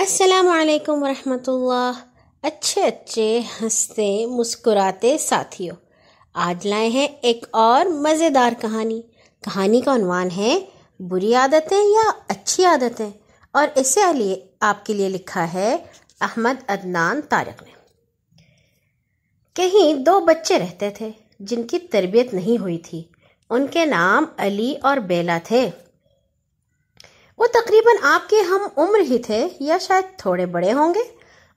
السلام علیکم ورحمۃ اللہ۔ اچھے ہنستے مسکراتے ساتھیوں، آج لائے ہیں ایک اور مزیدار کہانی کا عنوان ہے بری عادتیں یا اچھی عادتیں، اور اسے آپ کے لیے لکھا ہے احمد عدنان طارق نے۔ کہیں دو بچے رہتے تھے جن کی تربیت نہیں ہوئی تھی۔ ان کے نام علی اور بیلا تھے۔ وہ تقریباً آپ کے ہم عمر ہی تھے یا شاید تھوڑے بڑے ہوں گے۔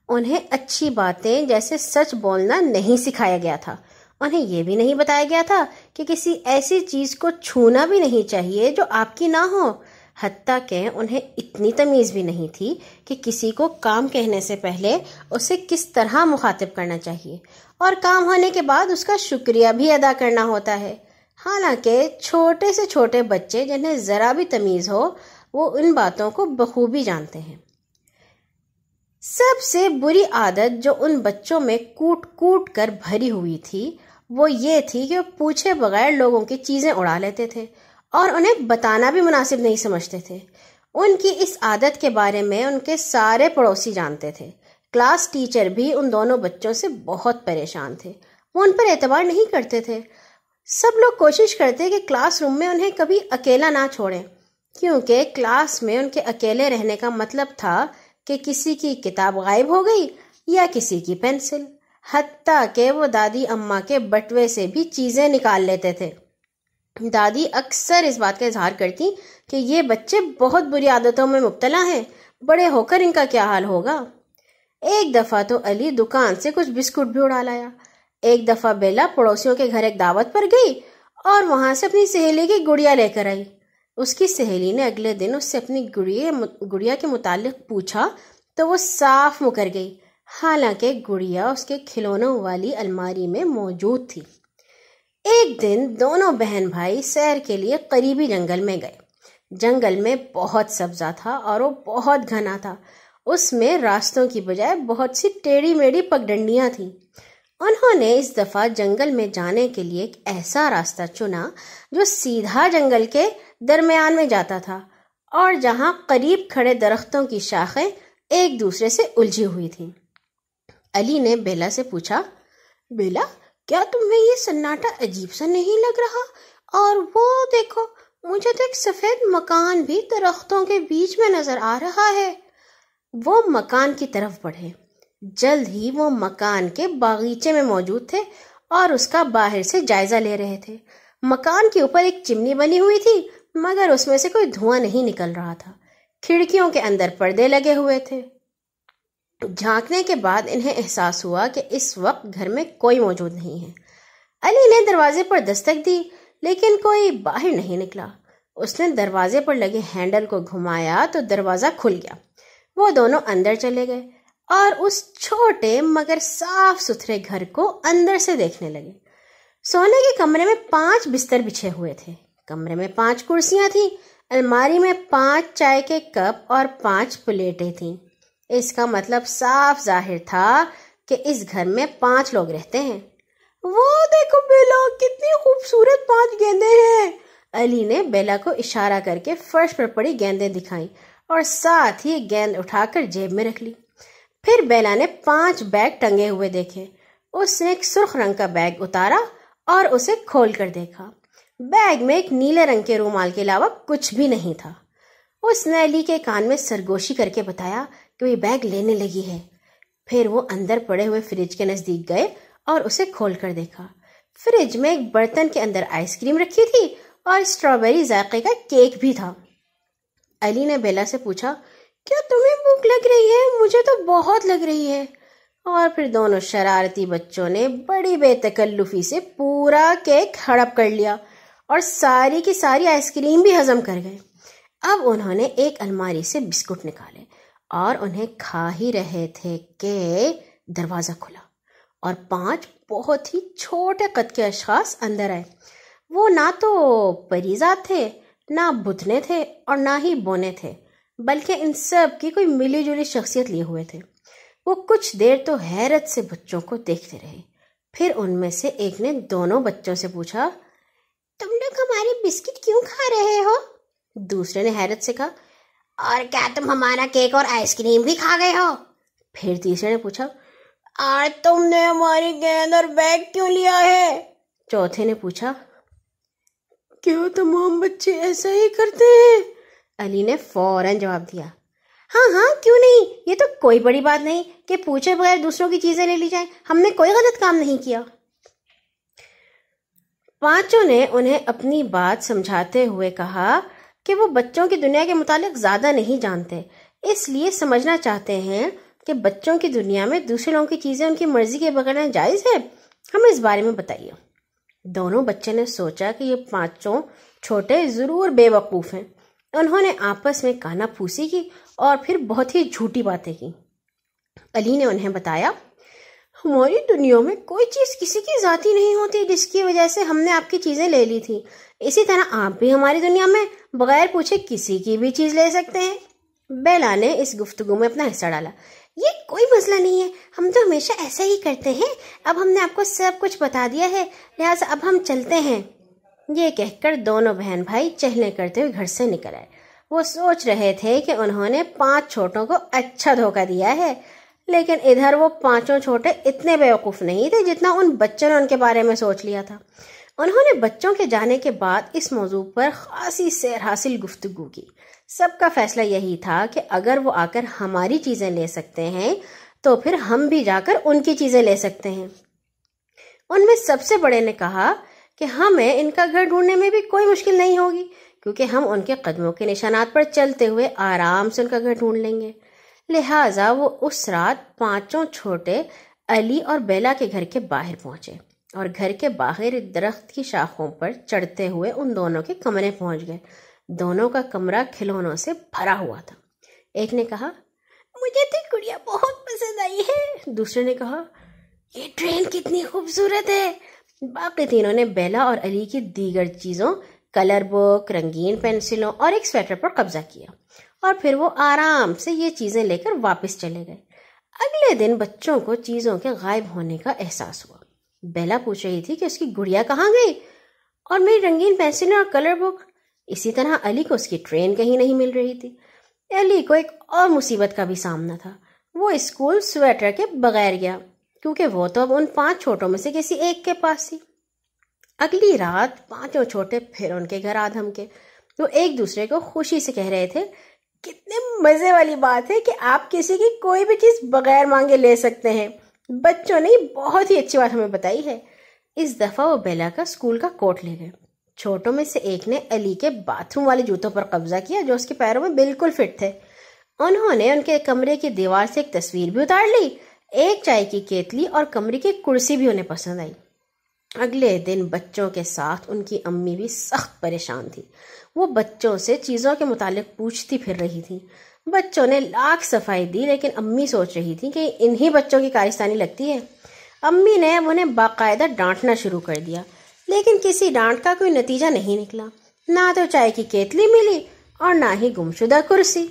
انہیں اچھی باتیں جیسے سچ بولنا نہیں سکھایا گیا تھا۔ انہیں یہ بھی نہیں بتایا گیا تھا کہ کسی ایسی چیز کو چھونا بھی نہیں چاہیے جو آپ کی نہ ہو۔ حتیٰ کہ انہیں اتنی تمیز بھی نہیں تھی کہ کسی کو کام کہنے سے پہلے اسے کس طرح مخاطب کرنا چاہیے، اور کام ہونے کے بعد اس کا شکریہ بھی ادا کرنا ہوتا ہے۔ حالانکہ چھوٹے سے چھوٹے بچے جنہیں ذرا بھی تمیز ہو وہ ان باتوں کو بخوبی جانتے ہیں۔ سب سے بری عادت جو ان بچوں میں کوٹ کوٹ کر بھری ہوئی تھی وہ یہ تھی کہ وہ پوچھے بغیر لوگوں کی چیزیں اڑا لیتے تھے اور انہیں بتانا بھی مناسب نہیں سمجھتے تھے۔ ان کی اس عادت کے بارے میں ان کے سارے پڑوسی جانتے تھے۔ کلاس ٹیچر بھی ان دونوں بچوں سے بہت پریشان تھے۔ وہ ان پر اعتبار نہیں کرتے تھے۔ سب لوگ کوشش کرتے کہ کلاس روم میں انہیں کبھی اکیلا نہ چھوڑیں، کیونکہ کلاس میں ان کے اکیلے رہنے کا مطلب تھا کہ کسی کی کتاب غائب ہو گئی یا کسی کی پینسل، حتیٰ کہ وہ دادی اماں کے بٹوے سے بھی چیزیں نکال لیتے تھے۔ دادی اکثر اس بات کا اظہار کرتی کہ یہ بچے بہت بری عادتوں میں مبتلا ہیں، بڑے ہو کر ان کا کیا حال ہوگا۔ ایک دفعہ تو علی دکان سے کچھ بسکٹ بھی اڑا لایا۔ ایک دفعہ بیلا پڑوسیوں کے گھر ایک دعوت پر گئی اور وہاں سے اپنی سہیلی کی گڑیا لے کر آئی۔ اس کی سہیلی نے اگلے دن اس سے اپنی گڑیا کے متعلق پوچھا تو وہ صاف مکر گئی، حالانکہ گڑیا اس کے کھلونوں والی الماری میں موجود تھی۔ ایک دن دونوں بہن بھائی سیر کے لیے قریبی جنگل میں گئے۔ جنگل میں بہت سبزہ تھا اور وہ بہت گھنا تھا۔ اس میں راستوں کی بجائے بہت سی ٹیڑھی میڑھی پگڈنڈیاں تھیں۔ انہوں نے اس دفعہ جنگل میں جانے کے لیے ایک ایسا راستہ چنا جو سیدھا جنگل کے درمیان میں جاتا تھا اور جہاں قریب کھڑے درختوں کی شاخیں ایک دوسرے سے الجھی ہوئی تھیں۔ علی نے بیلا سے پوچھا، بیلا کیا تمہیں یہ سناٹا عجیب سا نہیں لگ رہا؟ اور وہ دیکھو، مجھے تو ایک سفید مکان بھی درختوں کے بیچ میں نظر آ رہا ہے۔ وہ مکان کی طرف بڑھے۔ جلد ہی وہ مکان کے باغیچے میں موجود تھے اور اس کا باہر سے جائزہ لے رہے تھے۔ مکان کے اوپر ایک چمنی بنی ہوئی تھی مگر اس میں سے کوئی دھواں نہیں نکل رہا تھا۔ کھڑکیوں کے اندر پردے لگے ہوئے تھے۔ جھانکنے کے بعد انہیں احساس ہوا کہ اس وقت گھر میں کوئی موجود نہیں ہے۔ علی نے دروازے پر دستک دی لیکن کوئی باہر نہیں نکلا۔ اس نے دروازے پر لگے ہینڈل کو گھمایا تو دروازہ کھل گیا۔ وہ دونوں اندر چلے گئے اور اس چھوٹے مگر صاف ستھرے گھر کو اندر سے دیکھنے لگے۔ سونے کے کمرے میں 5 بستر بچھے ہوئے تھے۔ کمرے میں 5 کرسیاں تھیں۔ الماری میں 5 چائے کے کپ اور 5 پلیٹیں تھیں۔ اس کا مطلب صاف ظاہر تھا کہ اس گھر میں 5 لوگ رہتے ہیں۔ وہ دیکھو بیلا، کتنی خوبصورت 5 گیندیں ہیں۔ علی نے بیلا کو اشارہ کر کے فرش پر پڑی گیندیں دکھائیں اور ساتھ ہی گیند اٹھا کر جیب میں رکھ لی۔ پھر بیلا نے 5 بیگ ٹنگے ہوئے دیکھے۔ اس نے ایک سرخ رنگ کا بیگ اتارا اور اسے کھول کر دیکھا۔ بیگ میں ایک نیلے رنگ کے رومال کے علاوہ کچھ بھی نہیں تھا۔ اس نے علی کے کان میں سرگوشی کر کے بتایا کہ وہ بیگ لینے لگی ہے۔ پھر وہ اندر پڑے ہوئے فریج کے نزدیک گئے اور اسے کھول کر دیکھا۔ فریج میں ایک برتن کے اندر آئس کریم رکھی تھی اور اسٹرابیری ذائقے کا کیک بھی تھا۔ علی نے بیلا سے پوچھا، کیا تمہیں بھوک لگ رہی ہے؟ مجھے تو بہت لگ رہی ہے۔ اور پھر دونوں شرارتی بچوں نے بڑی بے تکلفی سے پورا کیک ہڑپ کر لیا اور ساری کی ساری آئس کریم بھی ہضم کر گئے۔ اب انہوں نے ایک الماری سے بسکٹ نکالے اور انہیں کھا ہی رہے تھے کہ دروازہ کھلا اور 5 بہت ہی چھوٹے قد کے اشخاص اندر آئے۔ وہ نہ تو پریزاد تھے، نہ بھتنے تھے اور نہ ہی بونے تھے، بلکہ ان سب کی کوئی ملی جلی شخصیت لیے ہوئے تھے۔ وہ کچھ دیر تو حیرت سے بچوں کو دیکھتے رہے۔ پھر ان میں سے ایک نے دونوں بچوں سے پوچھا، تم لوگ ہمارے بسکٹ کیوں کھا رہے ہو؟ دوسرے نے حیرت سے کہا، اور کیا تم ہمارا کیک اور آئس کریم بھی کھا گئے ہو؟ پھر تیسرے نے پوچھا، آج تم نے ہماری گیند اور بیگ کیوں لیا ہے؟ چوتھے نے پوچھا، کیا تمام بچے ایسا ہی کرتے ہیں؟ علی نے فوراً جواب دیا، ہاں کیوں نہیں، یہ تو کوئی بڑی بات نہیں کہ پوچھے بغیر دوسروں کی چیزیں لے لی جائیں، ہم نے کوئی غلط کام نہیں کیا۔ پانچوں نے انہیں اپنی بات سمجھاتے ہوئے کہا کہ وہ بچوں کی دنیا کے متعلق زیادہ نہیں جانتے، اس لیے سمجھنا چاہتے ہیں کہ بچوں کی دنیا میں دوسرے لوگوں کی چیزیں ان کی مرضی کے بغیر جائز ہے، ہمیں اس بارے میں بتائیے۔ دونوں بچے نے سوچا کہ یہ پانچوں چھوٹے ضرور بے وقوف ہیں۔ انہوں نے آپس میں کانا پھوسی کی اور پھر بہت ہی جھوٹی باتیں کی۔ علی نے انہیں بتایا، ہماری دنیا میں کوئی چیز کسی کی ذاتی نہیں ہوتی جس کی وجہ سے ہم نے آپ کی چیزیں لے لی تھی، اسی طرح آپ بھی ہماری دنیا میں بغیر پوچھے کسی کی بھی چیز لے سکتے ہیں۔ بیلا نے اس گفتگو میں اپنا حصہ ڈالا، یہ کوئی مسئلہ نہیں ہے، ہم تو ہمیشہ ایسا ہی کرتے ہیں، اب ہم نے آپ کو سب کچھ بتا دیا ہے، لہٰذا اب ہم چلتے ہیں۔ یہ کہہ کر دونوں بہن بھائی چہلے کرتے ہوئے گھر سے نکل آئے۔ وہ سوچ رہے تھے کہ انہوں نے 5 چھوٹوں کو اچھا دھوکہ دیا ہے، لیکن ادھر وہ 5 چھوٹے اتنے بیوقوف نہیں تھے جتنا ان بچوں نے ان کے بارے میں سوچ لیا تھا۔ انہوں نے بچوں کے جانے کے بعد اس موضوع پر خاصی سیر حاصل گفتگو کی۔ سب کا فیصلہ یہی تھا کہ اگر وہ آ کر ہماری چیزیں لے سکتے ہیں تو پھر ہم بھی جا کر ان کی چیزیں لے سکتے ہیں۔ ان میں سب سے بڑے نے کہا کہ ہمیں ان کا گھر ڈھونڈنے میں بھی کوئی مشکل نہیں ہوگی، کیونکہ ہم ان کے قدموں کے نشانات پر چلتے ہوئے آرام سے ان کا گھر ڈھونڈ لیں گے۔ لہٰذا وہ اس رات 5 چھوٹے علی اور بیلا کے گھر کے باہر پہنچے اور گھر کے باہر درخت کی شاخوں پر چڑھتے ہوئے ان دونوں کے کمرے پہنچ گئے۔ دونوں کا کمرہ کھلونوں سے بھرا ہوا تھا۔ ایک نے کہا، مجھے تو گڑیا بہت پسند آئی ہے۔ دوسرے نے کہا، یہ ٹرین کتنی خوبصورت ہے۔ باقی تینوں نے بیلا اور علی کی دیگر چیزوں، کلر بک، رنگین پینسلوں اور ایک سویٹر پر قبضہ کیا اور پھر وہ آرام سے یہ چیزیں لے کر واپس چلے گئے۔ اگلے دن بچوں کو چیزوں کے غائب ہونے کا احساس ہوا۔ بیلا پوچھ رہی تھی کہ اس کی گڑیا کہاں گئی اور میری رنگین پینسلیں اور کلر بک۔ اسی طرح علی کو اس کی ٹرین کہیں نہیں مل رہی تھی۔ علی کو ایک اور مصیبت کا بھی سامنا تھا۔ وہ اسکول سویٹر کے بغیر گیا کیونکہ وہ تو اب ان 5 چھوٹوں میں سے کسی ایک کے پاس تھی۔ اگلی رات 5 چھوٹے پھر ان کے گھر آ دھمکے۔ وہ ایک دوسرے کو خوشی سے کہہ رہے تھے، کتنے مزے والی بات ہے کہ آپ کسی کی کوئی بھی چیز بغیر مانگے لے سکتے ہیں۔ بچوں نے بہت ہی اچھی بات ہمیں بتائی ہے۔ اس دفعہ وہ بیلا کا اسکول کا کوٹ لے گئے۔ چھوٹوں میں سے ایک نے علی کے باتھ روم والے جوتوں پر قبضہ کیا جو اس کے پیروں میں بالکل فٹ تھے۔ انہوں نے ان کے کمرے کی دیوار سے ایک تصویر بھی اتار لی۔ ایک چائے کی کیتلی اور کمرے کی کرسی بھی انہیں پسند آئی۔ اگلے دن بچوں کے ساتھ ان کی امی بھی سخت پریشان تھی۔ وہ بچوں سے چیزوں کے متعلق پوچھتی پھر رہی تھی۔ بچوں نے لاکھ صفائی دی لیکن امی سوچ رہی تھی کہ انہی بچوں کی کارستانی لگتی ہے۔ امی نے اب انہیں باقاعدہ ڈانٹنا شروع کر دیا لیکن کسی ڈانٹ کا کوئی نتیجہ نہیں نکلا۔ نہ تو چائے کی کیتلی ملی اور نہ ہی گمشدہ کرسی۔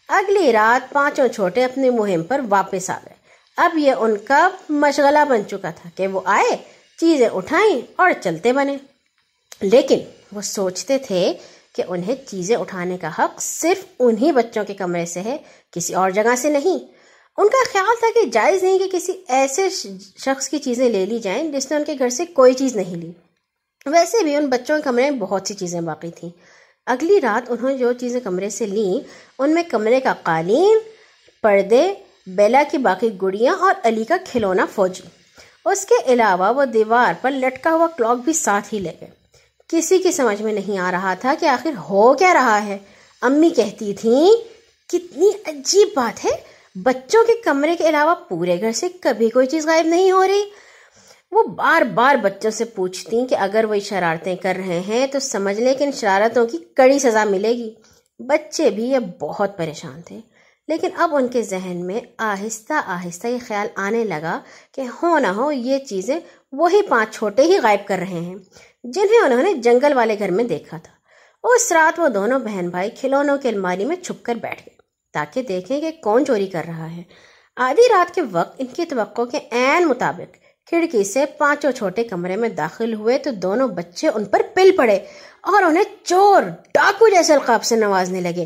اگلی رات 5 چھوٹے اپنی مہم پر واپس آ گئے۔ اب یہ ان کا مشغلہ بن چکا تھا کہ وہ آئے، چیزیں اٹھائیں اور چلتے بنے۔ لیکن وہ سوچتے تھے کہ انہیں چیزیں اٹھانے کا حق صرف انہی بچوں کے کمرے سے ہے، کسی اور جگہ سے نہیں۔ ان کا خیال تھا کہ جائز نہیں کہ کسی ایسے شخص کی چیزیں لے لی جائیں جس نے ان کے گھر سے کوئی چیز نہیں لی۔ ویسے بھی ان بچوں کے کمرے میں بہت سی چیزیں باقی تھیں۔ اگلی رات انہوں نے جو چیزیں کمرے سے لیں ان میں کمرے کا قالین، پردے، بیلا کی باقی گڑیاں اور علی کا کھلونا فوجی۔ اس کے علاوہ وہ دیوار پر لٹکا ہوا کلاک بھی ساتھ ہی لے گئے۔ کسی کی سمجھ میں نہیں آ رہا تھا کہ آخر ہو کیا رہا ہے۔ امی کہتی تھیں، کتنی عجیب بات ہے، بچوں کے کمرے کے علاوہ پورے گھر سے کبھی کوئی چیز غائب نہیں ہو رہی۔ وہ بار بار بچوں سے پوچھتی کہ اگر وہ شرارتیں کر رہے ہیں تو سمجھ لیں کہ ان شرارتوں کی کڑی سزا ملے گی۔ بچے بھی یہ بہت پریشان تھے لیکن اب ان کے ذہن میں آہستہ آہستہ یہ خیال آنے لگا کہ ہو نہ ہو یہ چیزیں وہی 5 چھوٹے ہی غائب کر رہے ہیں جنہیں انہوں نے جنگل والے گھر میں دیکھا تھا۔ اس رات وہ دونوں بہن بھائی کھلونوں کی الماری میں چھپ کر بیٹھ گئے تاکہ دیکھیں کہ کون چوری کر رہا ہے۔ آدھی رات کے وقت ان کی توقع کے عین مطابق کھڑکی سے 5 چھوٹے کمرے میں داخل ہوئے تو دونوں بچے ان پر پل پڑے اور انہیں چور، ڈاکو جیسے القاب سے نوازنے لگے۔